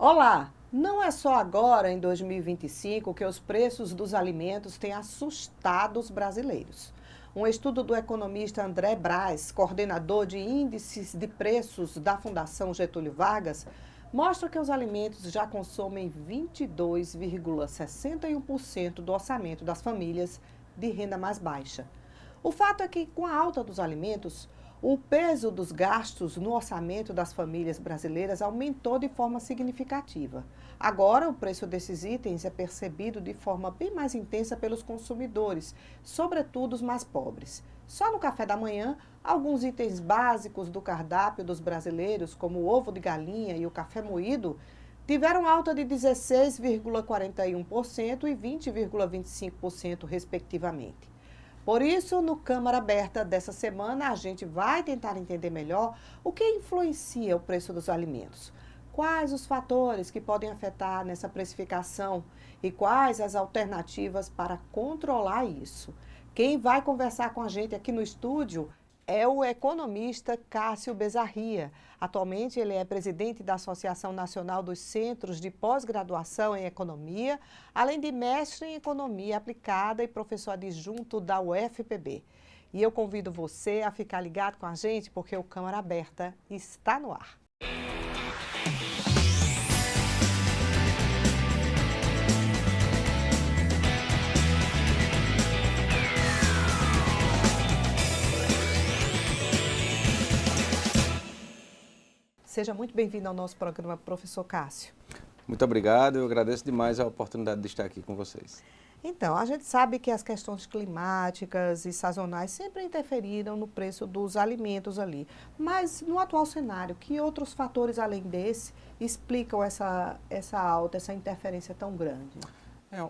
Olá! Não é só agora, em 2025, que os preços dos alimentos têm assustado os brasileiros. Um estudo do economista André Braz, coordenador de índices de preços da Fundação Getúlio Vargas, mostra que os alimentos já consomem 22,61% do orçamento das famílias de renda mais baixa. O fato é que, com a alta dos alimentos, o peso dos gastos no orçamento das famílias brasileiras aumentou de forma significativa. Agora, o preço desses itens é percebido de forma bem mais intensa pelos consumidores, sobretudo os mais pobres. Só no café da manhã, alguns itens básicos do cardápio dos brasileiros, como o ovo de galinha e o café moído, tiveram alta de 16,41% e 20,25%, respectivamente. Por isso, no Câmara Aberta dessa semana, a gente vai tentar entender melhor o que influencia o preço dos alimentos. Quais os fatores que podem afetar nessa precificação e quais as alternativas para controlar isso? Quem vai conversar com a gente aqui no estúdio é o economista Cássio Bezarria. Atualmente, ele é presidente da Associação Nacional dos Centros de Pós-Graduação em Economia, além de mestre em Economia Aplicada e professor adjunto da UFPB. E eu convido você a ficar ligado com a gente, porque o Câmara Aberta está no ar. Seja muito bem-vindo ao nosso programa, professor Cássio. Muito obrigado, eu agradeço demais a oportunidade de estar aqui com vocês. Então, a gente sabe que as questões climáticas e sazonais sempre interferiram no preço dos alimentos ali. Mas, no atual cenário, que outros fatores além desse explicam essa alta, essa interferência tão grande?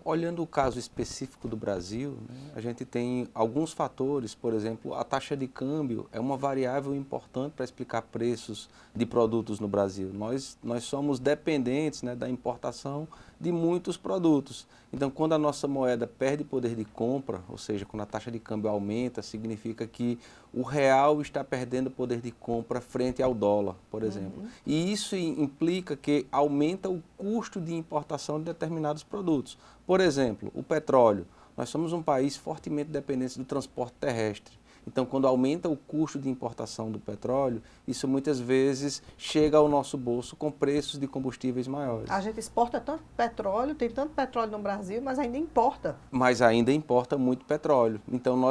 Olhando o caso específico do Brasil, né, a gente tem alguns fatores, por exemplo, a taxa de câmbio é uma variável importante para explicar preços de produtos no Brasil. Nós somos dependentes, né, da importação de muitos produtos. Então, quando a nossa moeda perde poder de compra, ou seja, quando a taxa de câmbio aumenta, significa que o real está perdendo poder de compra frente ao dólar, por exemplo. E isso implica que aumenta o custo de importação de determinados produtos. Por exemplo, o petróleo. Nós somos um país fortemente dependente do transporte terrestre. Então, quando aumenta o custo de importação do petróleo, isso muitas vezes chega ao nosso bolso com preços de combustíveis maiores. A gente exporta tanto petróleo, tem tanto petróleo no Brasil, mas ainda importa. Mas ainda importa muito petróleo. Então,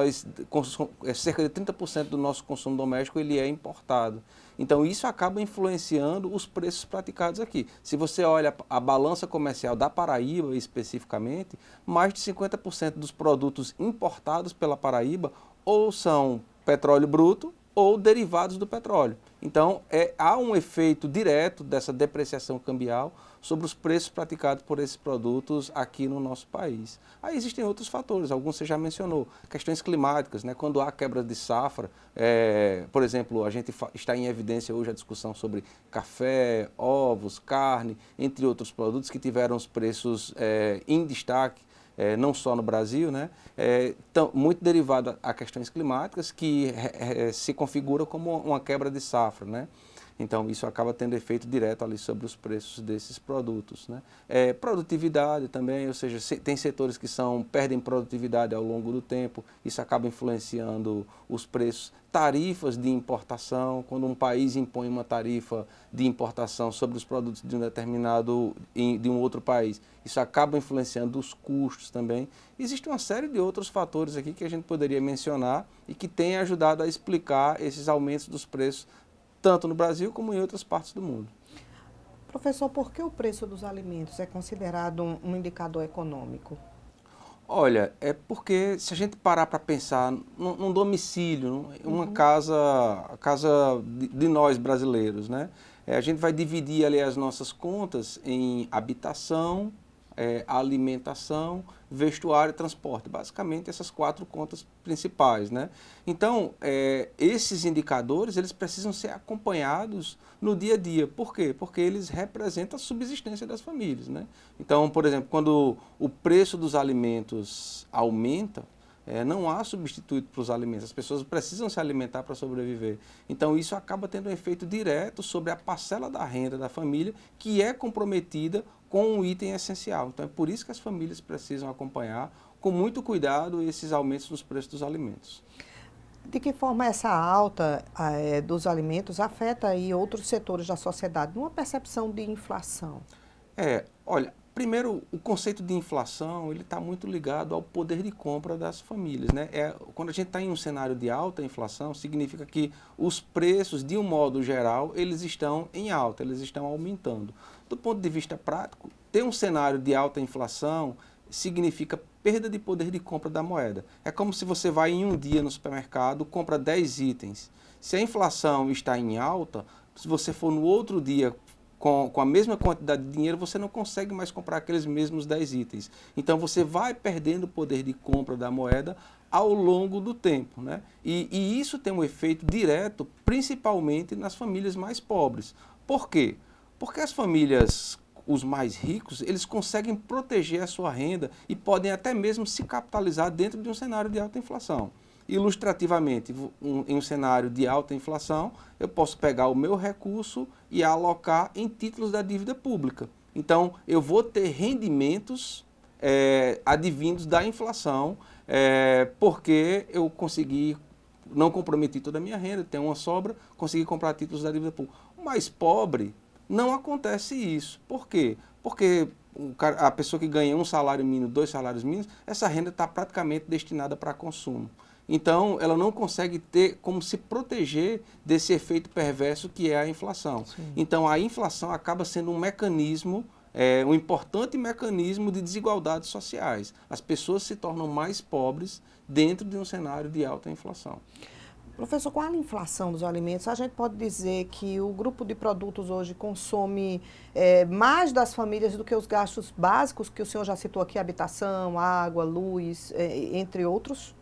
cerca de 30% do nosso consumo doméstico ele é importado. Então, isso acaba influenciando os preços praticados aqui. Se você olha a balança comercial da Paraíba, especificamente, mais de 50% dos produtos importados pela Paraíba ou são petróleo bruto ou derivados do petróleo. Então, há um efeito direto dessa depreciação cambial sobre os preços praticados por esses produtos aqui no nosso país. Aí existem outros fatores, alguns você já mencionou, questões climáticas, né? Quando há quebra de safra, por exemplo, a gente está em evidência hoje a discussão sobre café, ovos, carne, entre outros produtos que tiveram os preços em destaque, não só no Brasil, né? Muito derivado a questões climáticas que se configura como uma quebra de safra, né? Então, isso acaba tendo efeito direto ali sobre os preços desses produtos, né? Produtividade também, ou seja, tem setores que perdem produtividade ao longo do tempo, isso acaba influenciando os preços. Tarifas de importação, quando um país impõe uma tarifa de importação sobre os produtos de de um outro país, isso acaba influenciando os custos também. Existe uma série de outros fatores aqui que a gente poderia mencionar e que têm ajudado a explicar esses aumentos dos preços tanto no Brasil como em outras partes do mundo. Professor, por que o preço dos alimentos é considerado um indicador econômico? Olha, é porque se a gente parar para pensar num domicílio, uma a casa de nós brasileiros, né? A gente vai dividir ali as nossas contas em habitação, alimentação, vestuário e transporte. Basicamente essas 4 contas principais, né? Então, esses indicadores, eles precisam ser acompanhados no dia a dia. Por quê? Porque eles representam a subsistência das famílias, né? Então, por exemplo, quando o preço dos alimentos aumenta, Não há substituto para os alimentos, as pessoas precisam se alimentar para sobreviver. Então isso acaba tendo um efeito direto sobre a parcela da renda da família que é comprometida com um item essencial. Então é por isso que as famílias precisam acompanhar com muito cuidado esses aumentos nos preços dos alimentos. De que forma essa alta dos alimentos afeta aí outros setores da sociedade, numa percepção de inflação? Olha, primeiro, o conceito de inflação, ele está muito ligado ao poder de compra das famílias, né? Quando a gente está em um cenário de alta inflação, significa que os preços, de um modo geral, eles estão em alta, eles estão aumentando. Do ponto de vista prático, ter um cenário de alta inflação significa perda de poder de compra da moeda. É como se você vai em um dia no supermercado, compra 10 itens. Se a inflação está em alta, se você for no outro dia com a mesma quantidade de dinheiro, você não consegue mais comprar aqueles mesmos 10 itens. Então você vai perdendo o poder de compra da moeda ao longo do tempo, né? E isso tem um efeito direto, principalmente nas famílias mais pobres. Por quê? Porque as famílias, os mais ricos, eles conseguem proteger a sua renda e podem até mesmo se capitalizar dentro de um cenário de alta inflação. Ilustrativamente, em um cenário de alta inflação, eu posso pegar o meu recurso e alocar em títulos da dívida pública. Então, eu vou ter rendimentos advindos da inflação, porque eu consegui, não comprometi toda a minha renda, tenho uma sobra, consegui comprar títulos da dívida pública. O mais pobre, não acontece isso. Por quê? Porque a pessoa que ganha um salário mínimo, 2 salários mínimos, essa renda está praticamente destinada para consumo. Então, ela não consegue ter como se proteger desse efeito perverso que é a inflação. Sim. Então, a inflação acaba sendo um mecanismo, um importante mecanismo de desigualdades sociais. As pessoas se tornam mais pobres dentro de um cenário de alta inflação. Professor, com a inflação dos alimentos, a gente pode dizer que o grupo de produtos hoje consome mais das famílias do que os gastos básicos que o senhor já citou aqui, habitação, água, luz, entre outros?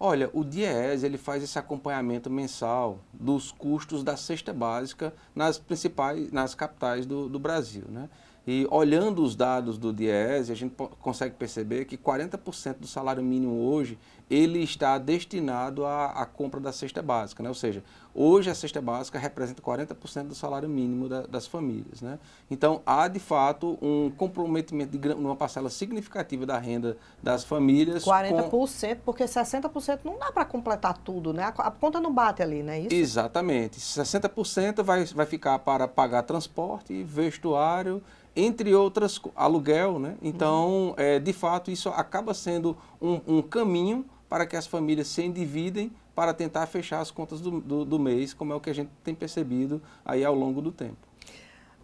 Olha, o DIEESE, ele faz esse acompanhamento mensal dos custos da cesta básica nas capitais do Brasil, né? E olhando os dados do DIEESE, a gente consegue perceber que 40% do salário mínimo hoje, ele está destinado à compra da cesta básica, né? Ou seja, hoje a cesta básica representa 40% do salário mínimo das famílias, né? Então, há de fato um comprometimento de uma parcela significativa da renda das famílias. 40%, porque 60% não dá para completar tudo, né? A conta não bate ali, não é isso? Exatamente. 60% vai ficar para pagar transporte, vestuário, entre outras, aluguel, né? Então, de fato, isso acaba sendo um caminho para que as famílias se endividem para tentar fechar as contas do mês, como é o que a gente tem percebido aí ao longo do tempo.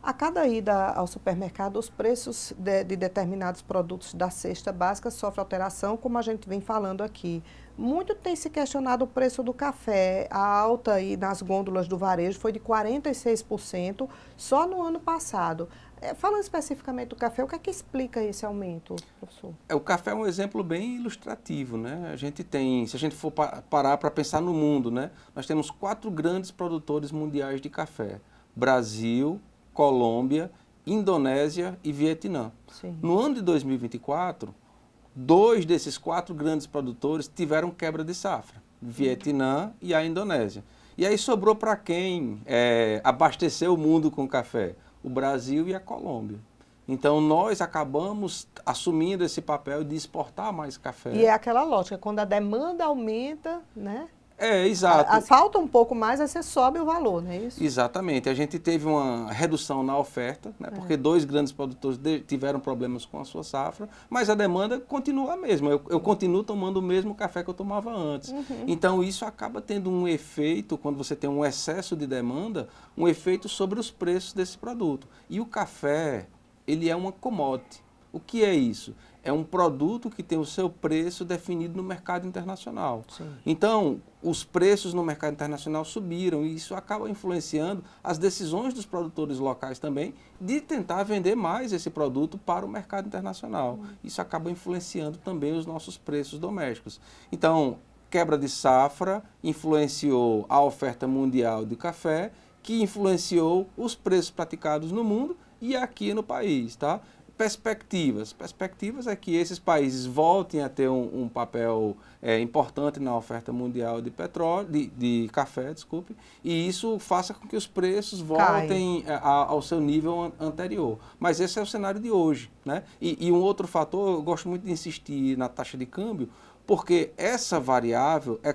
A cada ida ao supermercado, os preços de determinados produtos da cesta básica sofrem alteração, como a gente vem falando aqui. Muito tem se questionado o preço do café. A alta aí nas gôndolas do varejo foi de 46% só no ano passado. Falando especificamente do café, o que é que explica esse aumento, professor? O café é um exemplo bem ilustrativo, né? A gente tem, se a gente for parar para pensar no mundo, né? Nós temos 4 grandes produtores mundiais de café: Brasil, Colômbia, Indonésia e Vietnã. Sim. No ano de 2024, 2 desses 4 grandes produtores tiveram quebra de safra: Vietnã e a Indonésia. E aí sobrou para quem abastecer o mundo com café? O Brasil e a Colômbia. Então, nós acabamos assumindo esse papel de exportar mais café. E é aquela lógica, quando a demanda aumenta, né? Exato. Falta um pouco mais, aí você sobe o valor, não é isso? Exatamente. A gente teve uma redução na oferta, né, porque 2 grandes produtores tiveram problemas com a sua safra, mas a demanda continua a mesma. Eu continuo tomando o mesmo café que eu tomava antes. Então, isso acaba tendo um efeito, quando você tem um excesso de demanda, um efeito sobre os preços desse produto. E o café, ele é uma commodity. O que é isso? É um produto que tem o seu preço definido no mercado internacional. Sim. Então, os preços no mercado internacional subiram e isso acaba influenciando as decisões dos produtores locais também de tentar vender mais esse produto para o mercado internacional. Isso acaba influenciando também os nossos preços domésticos. Então, quebra de safra influenciou a oferta mundial de café, que influenciou os preços praticados no mundo e aqui no país, tá? perspectivas. Perspectivas é que esses países voltem a ter um papel importante na oferta mundial de petróleo, de café, desculpe, e isso faça com que os preços voltem ao seu nível anterior. Mas esse é o cenário de hoje, né? E um outro fator, eu gosto muito de insistir na taxa de câmbio, porque essa variável é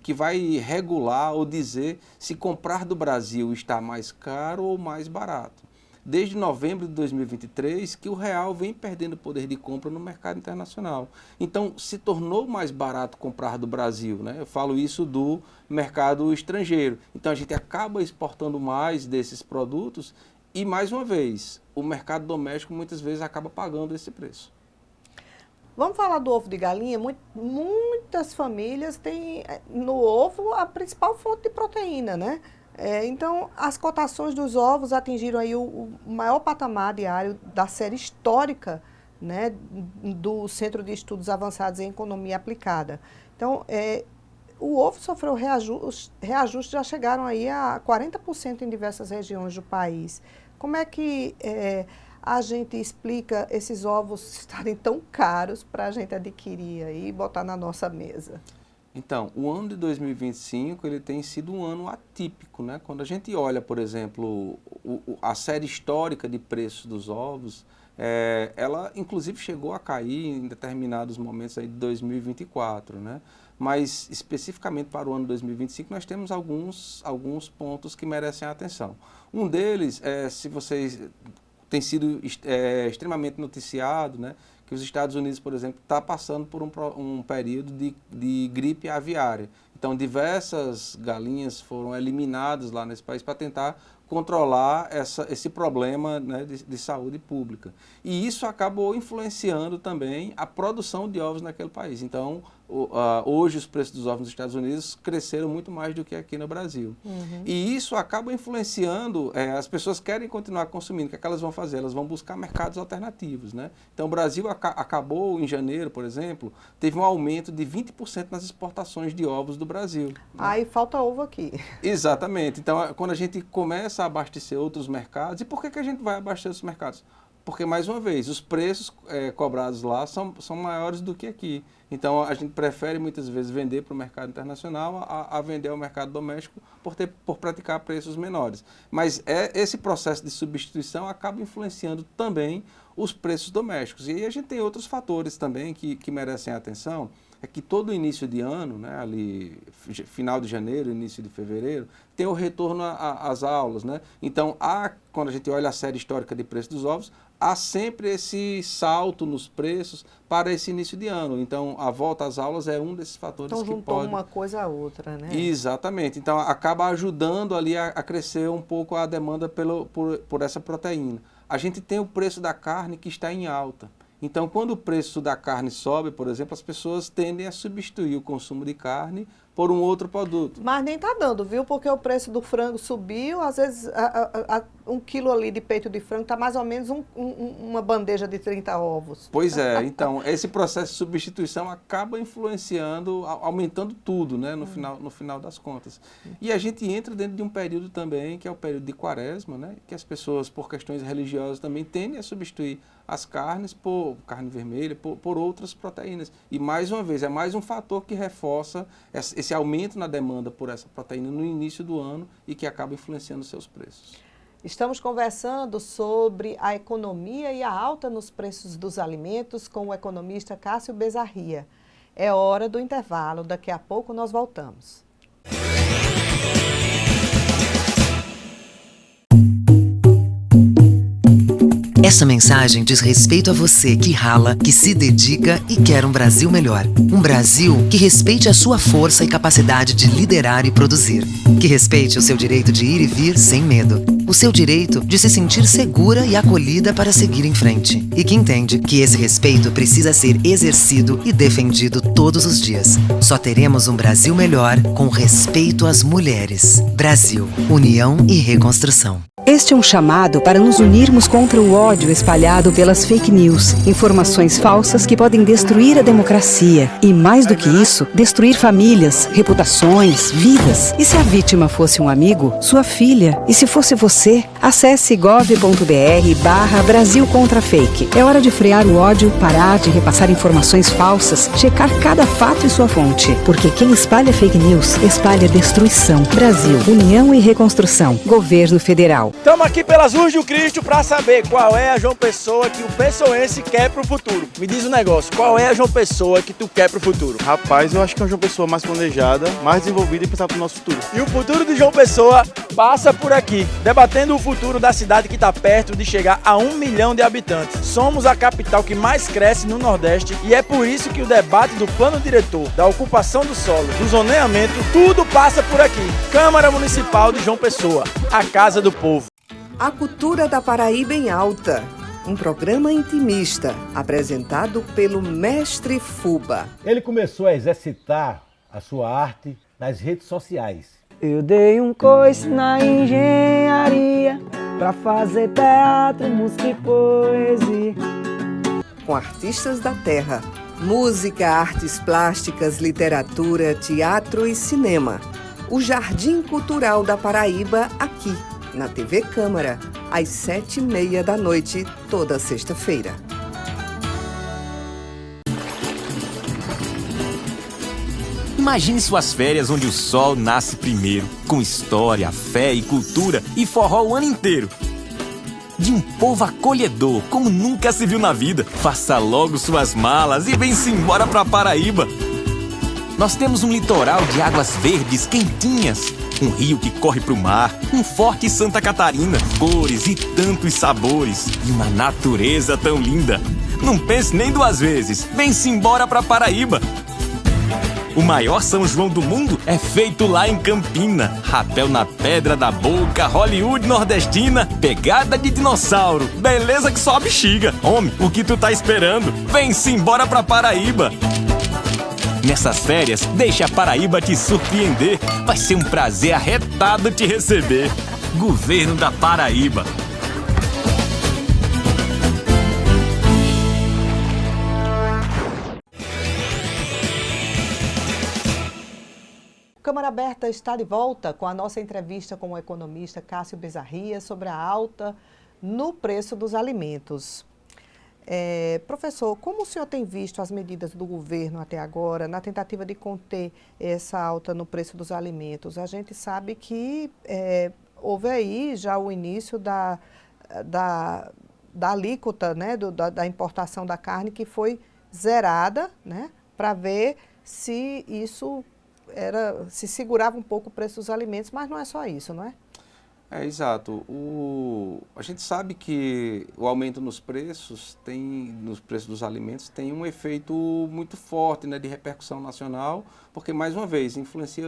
que vai regular ou dizer se comprar do Brasil está mais caro ou mais barato. Desde novembro de 2023 que o real vem perdendo poder de compra no mercado internacional. Então, se tornou mais barato comprar do Brasil, né? Eu falo isso do mercado estrangeiro. Então, a gente acaba exportando mais desses produtos e, mais uma vez, o mercado doméstico muitas vezes acaba pagando esse preço. Vamos falar do ovo de galinha? Muitas famílias têm no ovo a principal fonte de proteína, né? Então, as cotações dos ovos atingiram aí o maior patamar diário da série histórica, né, do Centro de Estudos Avançados em Economia Aplicada. Então, o ovo sofreu reajustes, já chegaram aí a 40% em diversas regiões do país. Como é que a gente explica esses ovos estarem tão caros para a gente adquirir aí e botar na nossa mesa? Então, o ano de 2025 ele tem sido um ano atípico, né? Quando a gente olha, por exemplo, a série histórica de preços dos ovos, ela inclusive chegou a cair em determinados momentos aí de 2024, né? Mas especificamente para o ano 2025 nós temos alguns pontos que merecem a atenção. Um deles se vocês tem sido extremamente noticiado, né? Que os Estados Unidos, por exemplo, está passando por um período de gripe aviária. Então, diversas galinhas foram eliminadas lá nesse país para tentar controlar esse problema, né, de saúde pública. E isso acabou influenciando também a produção de ovos naquele país. Então, hoje os preços dos ovos nos Estados Unidos cresceram muito mais do que aqui no Brasil. Uhum. E isso acaba influenciando, as pessoas querem continuar consumindo, o que é que elas vão fazer? Elas vão buscar mercados alternativos, né? Então, o Brasil acabou, em janeiro, por exemplo, teve um aumento de 20% nas exportações de ovos do Brasil. Né? Aí falta ovo aqui. Exatamente. Então, quando a gente começa a abastecer outros mercados, e por que a gente vai abastecer os mercados? Porque, mais uma vez, os preços cobrados lá são maiores do que aqui. Então, a gente prefere, muitas vezes, vender para o mercado internacional a vender ao mercado doméstico por praticar preços menores. Mas esse processo de substituição acaba influenciando também os preços domésticos. E aí a gente tem outros fatores também que merecem atenção. É que todo início de ano, né, ali final de janeiro, início de fevereiro, tem o retorno às aulas, né? Então, quando a gente olha a série histórica de preço dos ovos, há sempre esse salto nos preços para esse início de ano. Então, a volta às aulas é um desses fatores que pode... Então, juntou uma coisa a outra, né? Exatamente. Então, acaba ajudando ali a crescer um pouco a demanda por essa proteína. A gente tem o preço da carne que está em alta. Então, quando o preço da carne sobe, por exemplo, as pessoas tendem a substituir o consumo de carne por um outro produto. Mas nem está dando, viu? Porque o preço do frango subiu, às vezes um quilo ali de peito de frango está mais ou menos uma bandeja de 30 ovos. Pois é, então esse processo de substituição acaba influenciando, aumentando tudo, né, no final das contas. E a gente entra dentro de um período também, que é o período de quaresma, né, que as pessoas, por questões religiosas, também tendem a substituir as carnes por carne vermelha, por outras proteínas. E mais uma vez, é mais um fator que reforça esse aumento na demanda por essa proteína no início do ano e que acaba influenciando seus preços. Estamos conversando sobre a economia e a alta nos preços dos alimentos com o economista Cássio Bezarria. É hora do intervalo, daqui a pouco nós voltamos. Essa mensagem diz respeito a você que rala, que se dedica e quer um Brasil melhor. Um Brasil que respeite a sua força e capacidade de liderar e produzir. Que respeite o seu direito de ir e vir sem medo. O seu direito de se sentir segura e acolhida para seguir em frente. E que entende que esse respeito precisa ser exercido e defendido todos os dias. Só teremos um Brasil melhor com respeito às mulheres. Brasil, União e Reconstrução. Este é um chamado para nos unirmos contra o ódio espalhado pelas fake news, informações falsas que podem destruir a democracia e, mais do que isso, destruir famílias, reputações, vidas. E se a vítima fosse um amigo, sua filha? E se fosse você? Acesse gov.br/Brasil contra Fake. É hora de frear o ódio, parar de repassar informações falsas, checar cada fato e sua fonte. Porque quem espalha fake news, espalha destruição. Brasil, União e Reconstrução. Governo Federal. Estamos aqui pelas ruas do Cristo para saber qual é a João Pessoa que o pessoense quer pro futuro. Me diz um negócio, qual é a João Pessoa que tu quer pro futuro? Rapaz, eu acho que é uma João Pessoa mais planejada, mais desenvolvida e pensar pro nosso futuro. E o futuro de João Pessoa passa por aqui, debatendo o futuro da cidade que está perto de chegar a 1 milhão de habitantes. Somos a capital que mais cresce no Nordeste e é por isso que o debate do plano diretor, da ocupação do solo, do zoneamento, tudo passa por aqui. Câmara Municipal de João Pessoa, a casa do povo. A Cultura da Paraíba em Alta, um programa intimista apresentado pelo Mestre Fuba. Ele começou a exercitar a sua arte nas redes sociais. Eu dei um coice na engenharia pra fazer teatro, música e poesia. Com artistas da terra, música, artes plásticas, literatura, teatro e cinema. O Jardim Cultural da Paraíba aqui, na TV Câmara, às 7h30 da noite, toda sexta-feira. Imagine suas férias onde o sol nasce primeiro, com história, fé e cultura e forró o ano inteiro. De um povo acolhedor, como nunca se viu na vida. Faça logo suas malas e vem-se embora pra Paraíba. Nós temos um litoral de águas verdes quentinhas, um rio que corre pro mar, um forte Santa Catarina, cores e tantos sabores, e uma natureza tão linda. Não pense nem duas vezes, vem-se embora pra Paraíba. O maior São João do mundo é feito lá em Campina. Rapel na pedra da boca, Hollywood nordestina, pegada de dinossauro, beleza que só a bexiga. Homem, o que tu tá esperando? Vem-se embora pra Paraíba. Nessas férias, deixa a Paraíba te surpreender. Vai ser um prazer arretado te receber. Governo da Paraíba. Câmara Aberta está de volta com a nossa entrevista com o economista Cássio Bezarria sobre a alta no preço dos alimentos. Professor, como o senhor tem visto as medidas do governo até agora na tentativa de conter essa alta no preço dos alimentos? A gente sabe que houve aí já o início da alíquota, né, da importação da carne que foi zerada, né, para ver se isso se segurava um pouco o preço dos alimentos, mas não é só isso, não é? Exato. A gente sabe que o aumento nos preços dos alimentos tem um efeito muito forte, né, de repercussão nacional, porque, mais uma vez, influencia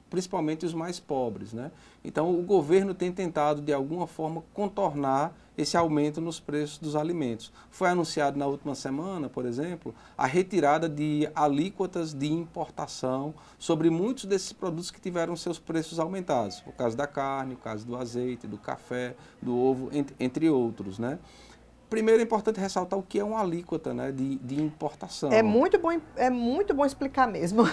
principalmente os mais pobres, né? Então, o governo tem tentado, de alguma forma, contornar esse aumento nos preços dos alimentos. Foi anunciado na última semana, por exemplo, a retirada de alíquotas de importação sobre muitos desses produtos que tiveram seus preços aumentados. O caso da carne, o caso do azeite, do café, do ovo, entre outros, né? Primeiro é importante ressaltar o que é uma alíquota, né, de importação. É muito bom explicar mesmo.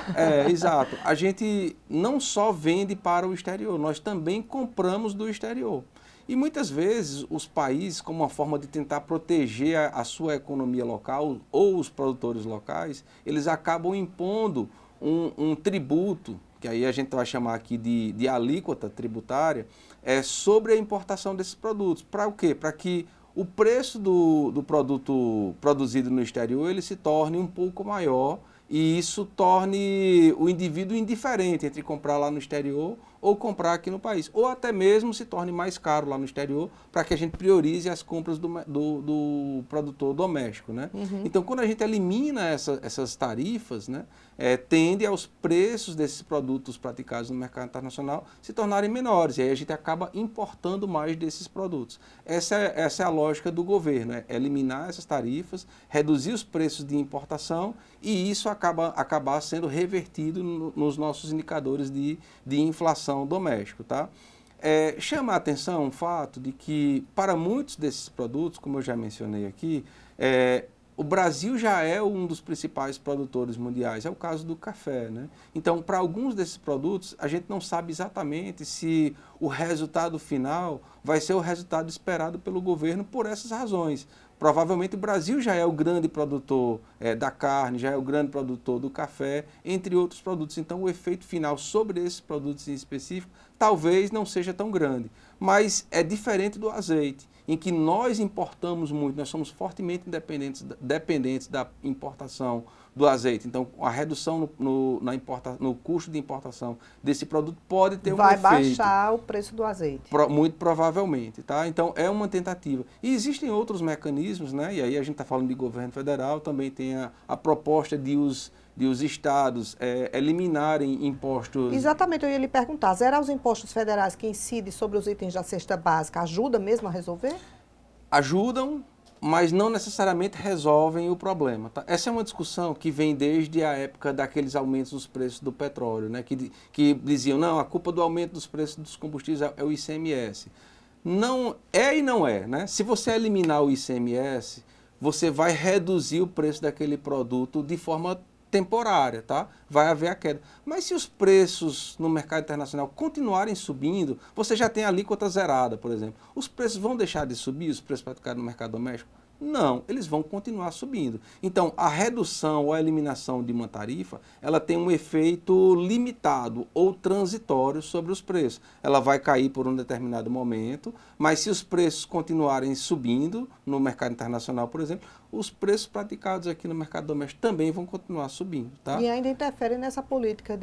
Exato. A gente não só vende para o exterior, nós também compramos do exterior. E muitas vezes os países, como uma forma de tentar proteger a sua economia local ou os produtores locais, eles acabam impondo um tributo, que aí a gente vai chamar aqui de alíquota tributária, sobre a importação desses produtos. Para o quê? Para que o preço do produto produzido no exterior ele se torne um pouco maior e isso torne o indivíduo indiferente entre comprar lá no exterior ou comprar aqui no país, ou até mesmo se torne mais caro lá no exterior, para que a gente priorize as compras do produtor doméstico, né? Uhum. Então, quando a gente elimina essas tarifas, né, tende aos preços desses produtos praticados no mercado internacional se tornarem menores, e aí a gente acaba importando mais desses produtos. Essa é a lógica do governo, eliminar essas tarifas, reduzir os preços de importação, e isso acabar sendo revertido nos nossos indicadores de inflação doméstico, tá? Chama a atenção o fato de que, para muitos desses produtos, como eu já mencionei aqui, o Brasil já é um dos principais produtores mundiais, é o caso do café, né? Então, para alguns desses produtos, a gente não sabe exatamente se o resultado final vai ser o resultado esperado pelo governo por essas razões. Provavelmente o Brasil já é o grande produtor da carne, já é o grande produtor do café, entre outros produtos. Então, o efeito final sobre esses produtos em específico talvez não seja tão grande. Mas é diferente do azeite, em que nós importamos muito, nós somos fortemente dependentes da importação do azeite. Então, a redução no custo de importação desse produto pode ter um efeito. Vai baixar o preço do azeite. Muito provavelmente, tá? Então, é uma tentativa. E existem outros mecanismos, né? E aí a gente está falando de governo federal, também tem a proposta de os estados eliminarem impostos. Exatamente, eu ia lhe perguntar, zerar os impostos federais que incidem sobre os itens da cesta básica ajuda mesmo a resolver? Ajudam, mas não necessariamente resolvem o problema. Tá? Essa é uma discussão que vem desde a época daqueles aumentos dos preços do petróleo, né? Que diziam, não, a culpa do aumento dos preços dos combustíveis é o ICMS. Não é e não é, né? Se você eliminar o ICMS, você vai reduzir o preço daquele produto de forma temporária, tá? Vai haver a queda. Mas se os preços no mercado internacional continuarem subindo, você já tem a alíquota zerada, por exemplo. Os preços vão deixar de subir, os preços praticados no mercado doméstico? Não, eles vão continuar subindo. Então, a redução ou a eliminação de uma tarifa, ela tem um efeito limitado ou transitório sobre os preços. Ela vai cair por um determinado momento, mas se os preços continuarem subindo no mercado internacional, por exemplo, os preços praticados aqui no mercado doméstico também vão continuar subindo, tá? E ainda interfere nessa política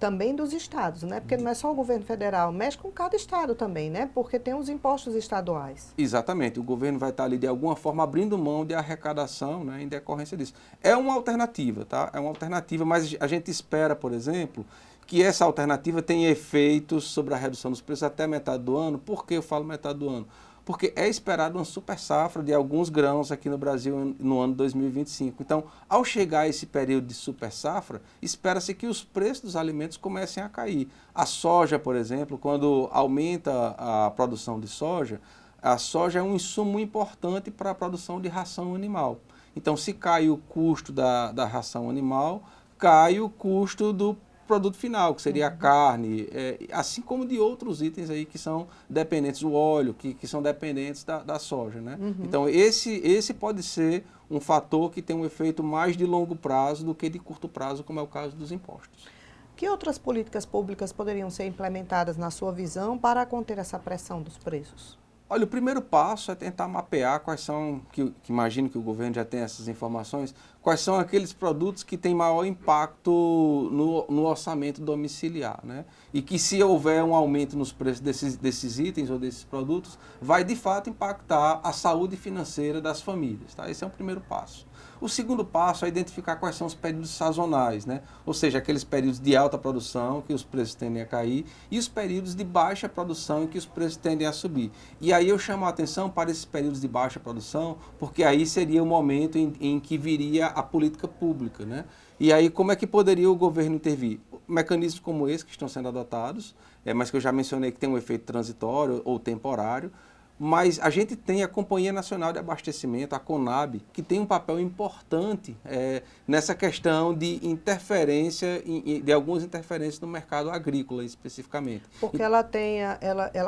também dos estados, né? Porque não é só o governo federal, mexe com cada estado também, né? Porque tem os impostos estaduais. Exatamente, o governo vai estar ali de alguma forma abrindo mão de arrecadação, né, em decorrência disso. É uma alternativa, tá? É uma alternativa, mas a gente espera, por exemplo, que essa alternativa tenha efeitos sobre a redução dos preços até metade do ano. Por que eu falo metade do ano? Porque é esperado uma super safra de alguns grãos aqui no Brasil no ano 2025. Então, ao chegar esse período de super safra, espera-se que os preços dos alimentos comecem a cair. A soja, por exemplo, quando aumenta a produção de soja, a soja é um insumo importante para a produção de ração animal. Então, se cai o custo da ração animal, cai o custo do produto final, que seria a carne, assim como de outros itens aí que são dependentes do óleo, que são dependentes da soja, né? Então, esse pode ser um fator que tem um efeito mais de longo prazo do que de curto prazo, como é o caso dos impostos. Que outras políticas públicas poderiam ser implementadas, na sua visão, para conter essa pressão dos preços? Olha, o primeiro passo é tentar mapear quais são, que imagino que o governo já tem essas informações, quais são aqueles produtos que têm maior impacto no orçamento domiciliar, né? E que se houver um aumento nos preços desses itens ou desses produtos, vai de fato impactar a saúde financeira das famílias, tá? Esse é o primeiro passo. O segundo passo é identificar quais são os períodos sazonais, né? Ou seja, aqueles períodos de alta produção que os preços tendem a cair e os períodos de baixa produção em que os preços tendem a subir. E aí eu chamo a atenção para esses períodos de baixa produção, porque aí seria o momento em que viria a política pública, né? E aí como é que poderia o governo intervir? Mecanismos como esse que estão sendo adotados, mas que eu já mencionei que tem um efeito transitório ou temporário, mas a gente tem a Companhia Nacional de Abastecimento, a CONAB, que tem um papel importante nessa questão de interferência, de algumas interferências no mercado agrícola especificamente. Porque ela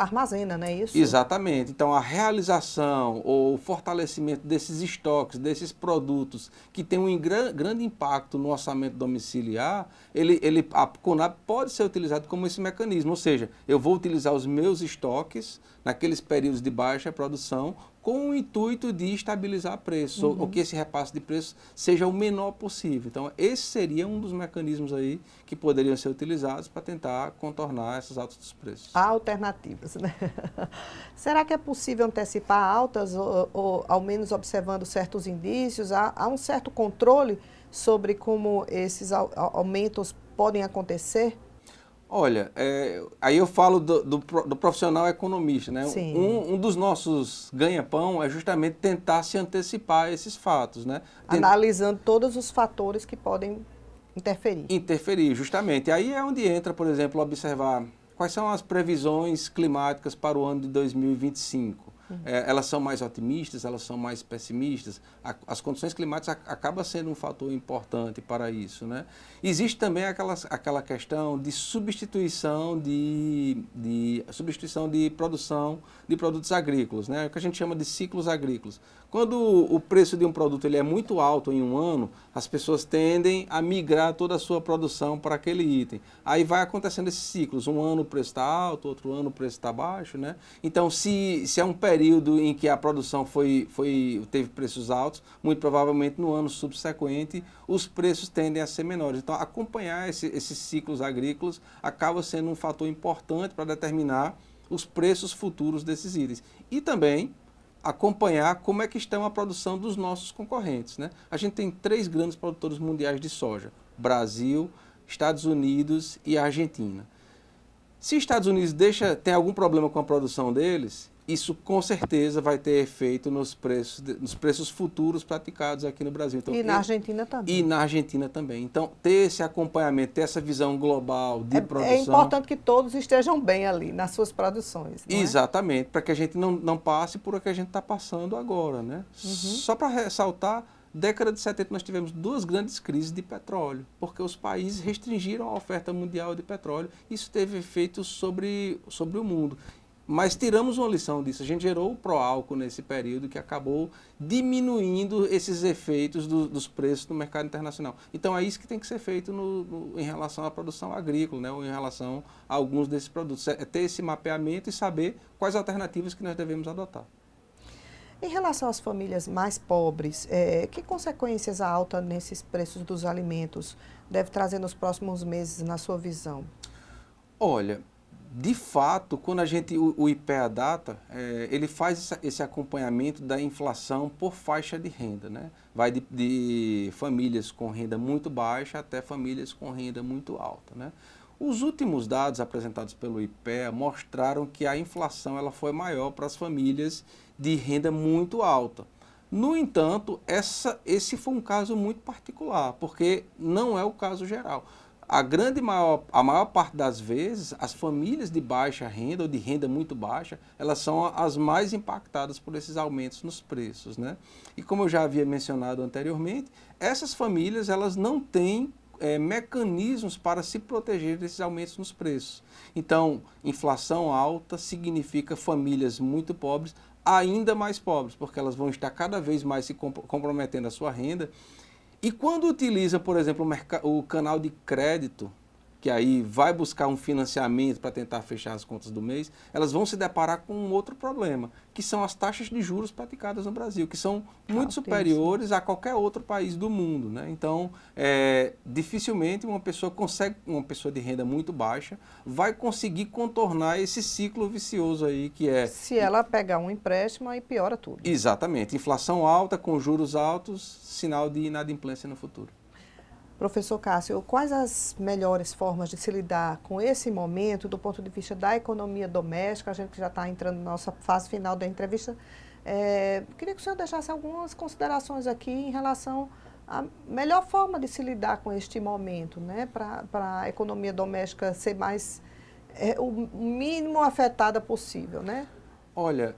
armazena, não é isso? Exatamente. Então, a realização ou fortalecimento desses estoques, desses produtos que tem um grande impacto no orçamento domiciliar, a CONAB pode ser utilizado como esse mecanismo, ou seja, eu vou utilizar os meus estoques naqueles períodos de baixa produção com o intuito de estabilizar preços, ou que esse repasse de preços seja o menor possível. Então, esse seria um dos mecanismos aí que poderiam ser utilizados para tentar contornar essas altas dos preços. Há alternativas, né? Será que é possível antecipar altas ou ao menos observando certos indícios? Há um certo controle sobre como esses aumentos podem acontecer? Olha, aí eu falo do profissional economista, né? Sim. Um dos nossos ganha-pão é justamente tentar se antecipar a esses fatos, né? Analisando todos os fatores que podem interferir. Interferir, justamente. Aí é onde entra, por exemplo, observar quais são as previsões climáticas para o ano de 2025? Elas são mais otimistas, elas são mais pessimistas? As condições climáticas acabam sendo um fator importante para isso, né? Existe também aquela questão de substituição de produção de produtos agrícolas, né? O que a gente chama de ciclos agrícolas. Quando o preço de um produto ele é muito alto em um ano, as pessoas tendem a migrar toda a sua produção para aquele item. Aí vai acontecendo esses ciclos. Um ano o preço está alto, outro ano o preço está baixo, né? Então, se é um período em que a produção teve preços altos, muito provavelmente no ano subsequente os preços tendem a ser menores. Então, acompanhar esses ciclos agrícolas acaba sendo um fator importante para determinar os preços futuros desses itens. E também acompanhar como é que está a produção dos nossos concorrentes, né? A gente tem 3 grandes produtores mundiais de soja: Brasil, Estados Unidos e Argentina. Se Estados Unidos tem algum problema com a produção deles, isso com certeza vai ter efeito nos preços futuros praticados aqui no Brasil. Então, e na Argentina também. E na Argentina também. Então, ter esse acompanhamento, ter essa visão global de produção... É importante que todos estejam bem ali nas suas produções. Exatamente, para que a gente não passe por o que a gente está passando agora, né? Só para ressaltar, década de 70 nós tivemos 2 grandes crises de petróleo, porque os países restringiram a oferta mundial de petróleo. Isso teve efeitos sobre o mundo. Mas tiramos uma lição disso. A gente gerou o pró-álcool nesse período que acabou diminuindo esses efeitos dos preços no mercado internacional. Então é isso que tem que ser feito em relação à produção agrícola, né? Ou em relação a alguns desses produtos. É ter esse mapeamento e saber quais alternativas que nós devemos adotar. Em relação às famílias mais pobres, que consequências a alta nesses preços dos alimentos deve trazer nos próximos meses, na sua visão? Olha, de fato, quando o IPEA Data, ele faz esse acompanhamento da inflação por faixa de renda, né? Vai de famílias com renda muito baixa até famílias com renda muito alta, né? Os últimos dados apresentados pelo IPEA mostraram que a inflação ela foi maior para as famílias de renda muito alta. No entanto, esse foi um caso muito particular, porque não é o caso geral. A maior parte das vezes, as famílias de baixa renda ou de renda muito baixa, elas são as mais impactadas por esses aumentos nos preços, né? E como eu já havia mencionado anteriormente, essas famílias elas não têm mecanismos para se proteger desses aumentos nos preços. Então, inflação alta significa famílias muito pobres, ainda mais pobres, porque elas vão estar cada vez mais se comprometendo a sua renda. E quando utiliza, por exemplo, o canal de crédito, que aí vai buscar um financiamento para tentar fechar as contas do mês, elas vão se deparar com um outro problema, que são as taxas de juros praticadas no Brasil, que são muito superiores a qualquer outro país do mundo, né? Então, dificilmente uma pessoa de renda muito baixa, vai conseguir contornar esse ciclo vicioso aí que é... Se ela pegar um empréstimo, aí piora tudo. Exatamente. Inflação alta, com juros altos, sinal de inadimplência no futuro. Professor Cássio, quais as melhores formas de se lidar com esse momento do ponto de vista da economia doméstica? A gente já está entrando na nossa fase final da entrevista. Queria que o senhor deixasse algumas considerações aqui em relação à melhor forma de se lidar com este momento, né? Para a economia doméstica ser o mínimo afetada possível, né? Olha,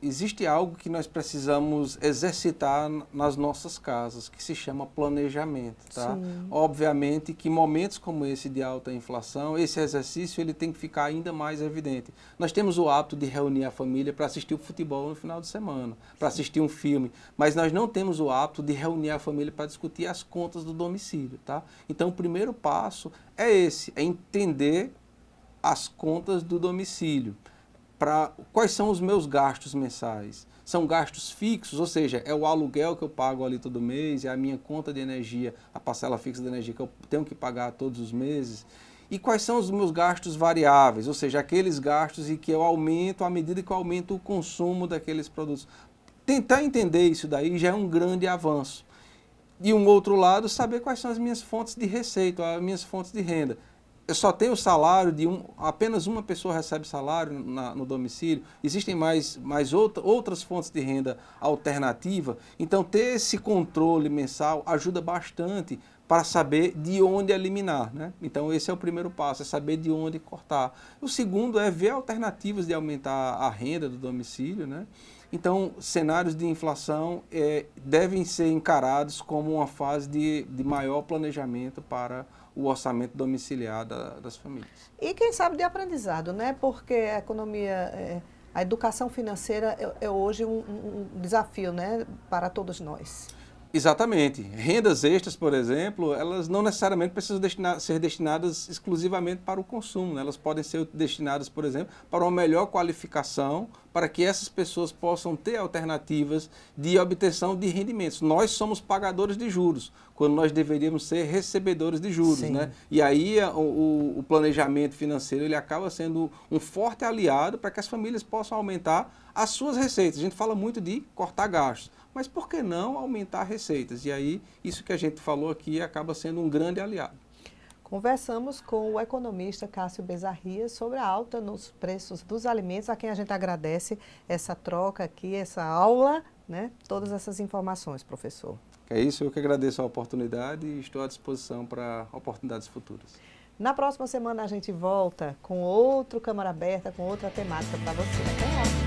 existe algo que nós precisamos exercitar nas nossas casas, que se chama planejamento, tá? Sim. Obviamente que momentos como esse de alta inflação, esse exercício ele tem que ficar ainda mais evidente. Nós temos o hábito de reunir a família para assistir o futebol no final de semana, para assistir um filme, mas nós não temos o hábito de reunir a família para discutir as contas do domicílio, tá? Então, o primeiro passo é entender as contas do domicílio. Quais são os meus gastos mensais? São gastos fixos, ou seja, é o aluguel que eu pago ali todo mês, é a minha conta de energia, a parcela fixa de energia que eu tenho que pagar todos os meses. E quais são os meus gastos variáveis, ou seja, aqueles gastos em que eu aumento à medida que eu aumento o consumo daqueles produtos. Tentar entender isso daí já é um grande avanço. De um outro lado, saber quais são as minhas fontes de receita, as minhas fontes de renda. Eu só tenho salário apenas uma pessoa recebe salário no domicílio, existem outras fontes de renda alternativa, então ter esse controle mensal ajuda bastante para saber de onde eliminar, né? Então esse é o primeiro passo, é saber de onde cortar. O segundo é ver alternativas de aumentar a renda do domicílio, né? Então, cenários de inflação devem ser encarados como uma fase de maior planejamento para o orçamento domiciliar das famílias. E quem sabe de aprendizado, né? Porque a economia, a educação financeira é hoje um desafio, né, para todos nós. Exatamente. Rendas extras, por exemplo, elas não necessariamente precisam ser destinadas exclusivamente para o consumo, né? Elas podem ser destinadas, por exemplo, para uma melhor qualificação, para que essas pessoas possam ter alternativas de obtenção de rendimentos. Nós somos pagadores de juros, quando nós deveríamos ser recebedores de juros, né? E aí o planejamento financeiro ele acaba sendo um forte aliado para que as famílias possam aumentar as suas receitas. A gente fala muito de cortar gastos, mas por que não aumentar receitas? E aí, isso que a gente falou aqui acaba sendo um grande aliado. Conversamos com o economista Cássio Bezarria sobre a alta nos preços dos alimentos, a quem a gente agradece essa troca aqui, essa aula, né? Todas essas informações, professor. É isso, eu que agradeço a oportunidade e estou à disposição para oportunidades futuras. Na próxima semana a gente volta com outro Câmara Aberta, com outra temática para você. Até lá!